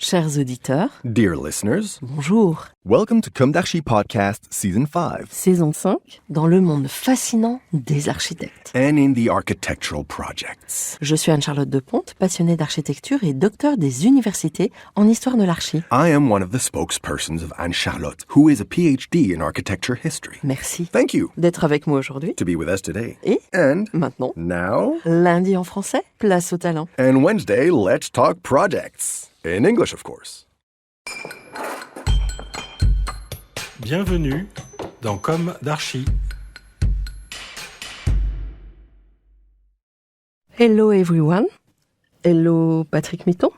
Chers auditeurs, Dear listeners, bonjour. welcome to comdarchipodcast Season 5. Saison 5, dans le monde fascinant des architectes. And in the architectural projects. Je suis Anne-Charlotte Deponte, passionnée d'architecture et docteur des universités en histoire de l'archi. I am one of the spokespersons of Anne-Charlotte, who is a PhD in architecture history. Merci. Thank you D'être avec moi aujourd'hui. to be with us today. Et And maintenant, now, lundi en français, place au talent. and Wednesday, let's talk projects. In English, of course. Bienvenue dans Comme d'Archi. Hello everyone. Hello Patrick Miton.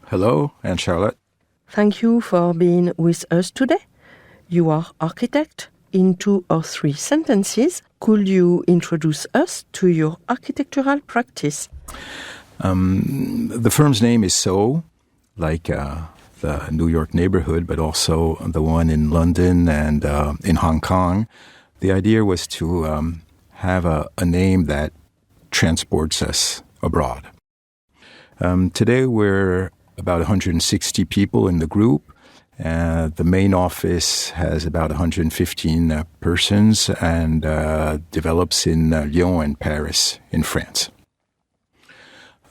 Hello, Anne-Charlotte. Thank you for being with us today. You are architect. In 2 or 3 sentences, could you introduce us to your architectural practice? The firm's name is Soho, like the New York neighborhood, but also the one in London and in Hong Kong. The idea was to have a name that transports us abroad. Today we're about 160 people in the group. The main office has about 115 persons and develops in Lyon and Paris in France.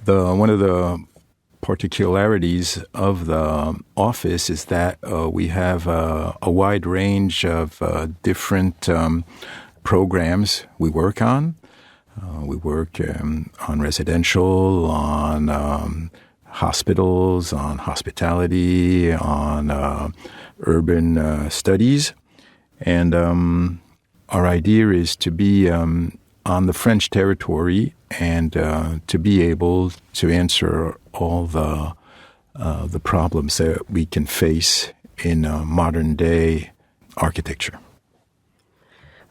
One of the particularities of the office is that we have a wide range of different programs we work on. We work on residential, on hospitals, on hospitality, on urban studies. And our idea is to be on the French territory and to be able to answer all the problems that we can face in modern-day architecture.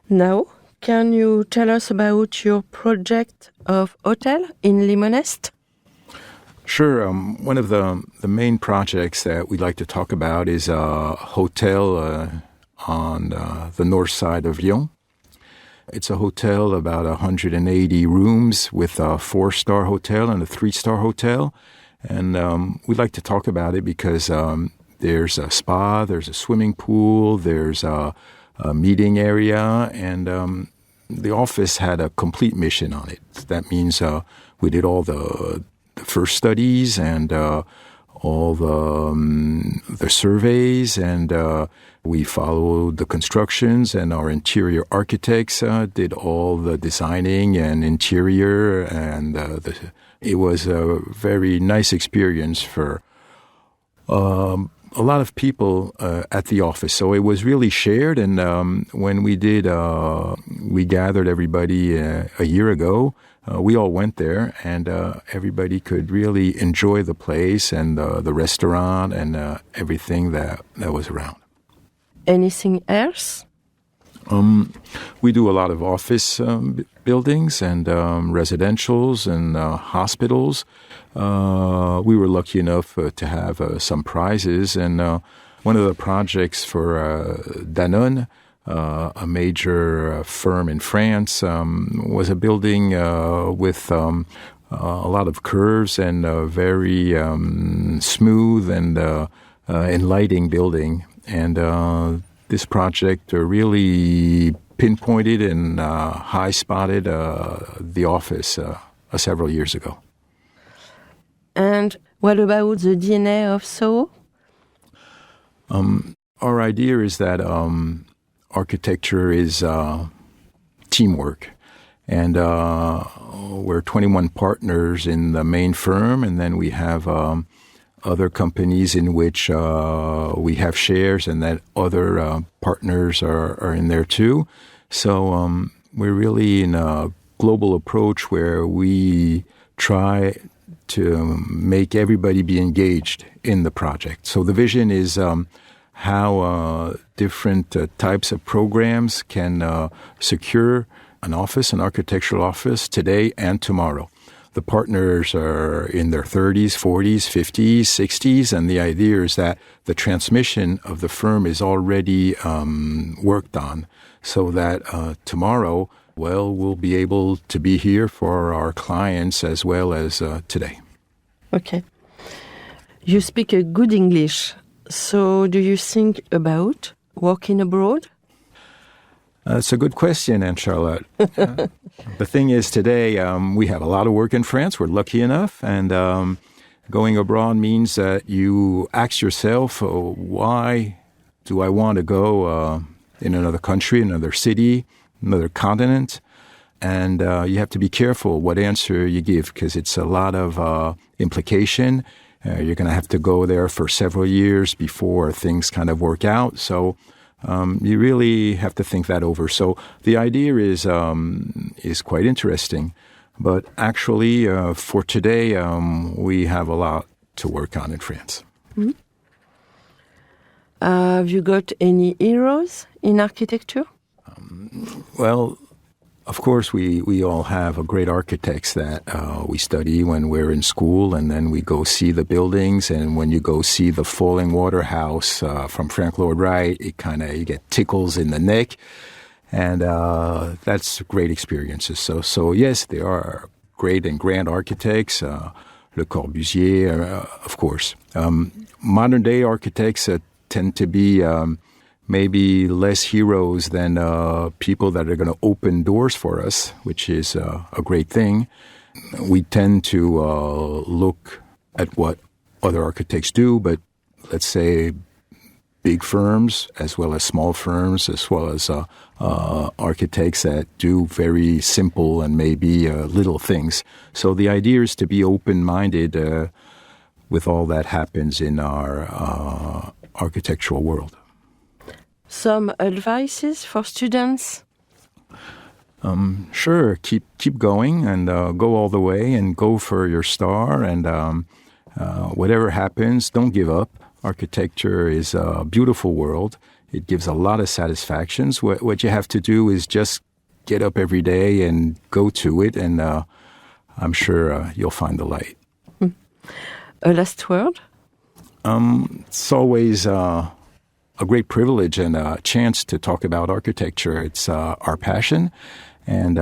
Now, can you tell us about your project of hotel in Limonest? Sure. One of the main projects that we'd like to talk about is a hotel on the north side of Lyon. It's a hotel, about 180 rooms with a 4-star hotel and a 3-star hotel. And we'd like to talk about it because there's a spa, there's a swimming pool, there's a meeting area, and the office had a complete mission on it. That means we did all the first studies and all the surveys, and we followed the constructions, and our interior architects did all the designing and interior, and it was a very nice experience for a lot of people at the office. So it was really shared, and when we gathered everybody a year ago, we all went there, and everybody could really enjoy the place and the restaurant and everything that was around. Anything else? We do a lot of office buildings and residentials and hospitals. We were lucky enough to have some prizes, and one of the projects for Danone, a major firm in France, was a building with a lot of curves and a very smooth and enlightening building. And this project really pinpointed and high-spotted the office several years ago. And what about the DNA of Soho? Our idea is that architecture is teamwork. And we're 21 partners in the main firm, and then we have other companies in which we have shares, and that other partners are in there too. So we're really in a global approach where we try to make everybody be engaged in the project. So the vision is how different types of programs can secure an office, an architectural office, today and tomorrow. The partners are in their 30s, 40s, 50s, 60s, and the idea is that the transmission of the firm is already worked on, so that tomorrow, we'll be able to be here for our clients as well as today. Okay. You speak a good English, so do you think about working abroad? It's a good question, Anne-Charlotte. The thing is, today we have a lot of work in France. We're lucky enough, and going abroad means that you ask yourself, why do I want to go in another country, another city, another continent? And you have to be careful what answer you give, because it's a lot of implication. You're going to have to go there for several years before things kind of work out. So you really have to think that over. So the idea is quite interesting. But actually, for today, we have a lot to work on in France. Mm-hmm. Have you got any heroes in architecture? Well, of course, we all have great architects that we study when we're in school, and then we go see the buildings. And when you go see the Falling Water House from Frank Lloyd Wright, you get tickles in the neck, and that's great experiences. So yes, there are great and grand architects, Le Corbusier, of course. Modern day architects tend to be maybe less heroes than people that are going to open doors for us, which is a great thing. We tend to look at what other architects do, but let's say big firms as well as small firms, as well as architects that do very simple and maybe little things. So the idea is to be open-minded with all that happens in our architectural world. Some advices for students? Sure. Keep going and go all the way and go for your star. And whatever happens, don't give up. Architecture is a beautiful world. It gives a lot of satisfactions. What you have to do is just get up every day and go to it, and I'm sure you'll find the light. A last word? It's always a great privilege and a chance to talk about architecture. It's our passion. And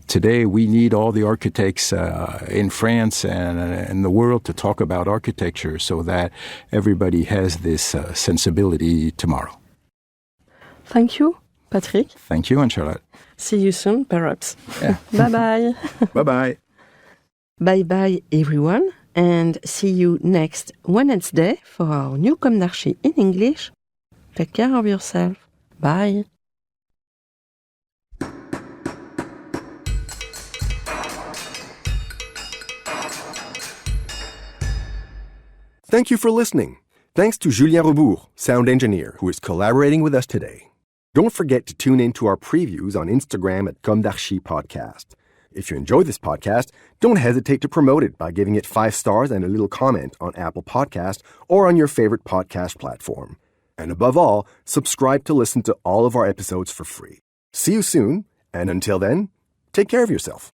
today we need all the architects in France and in the world to talk about architecture so that everybody has this sensibility tomorrow. Thank you, Patrick. Thank you, Anne-Charlotte. See you soon, perhaps. Yeah. Bye-bye. Bye-bye. Bye-bye, everyone. And see you next Wednesday for our new comdarchi in English. Take care of yourself. Bye. Thank you for listening. Thanks to Julien Rebours, sound engineer, who is collaborating with us today. Don't forget to tune in to our previews on Instagram at comdarchipodcast. If you enjoy this podcast, don't hesitate to promote it by giving it 5 stars and a little comment on Apple Podcasts or on your favorite podcast platform. And above all, subscribe to listen to all of our episodes for free. See you soon, and until then, take care of yourself.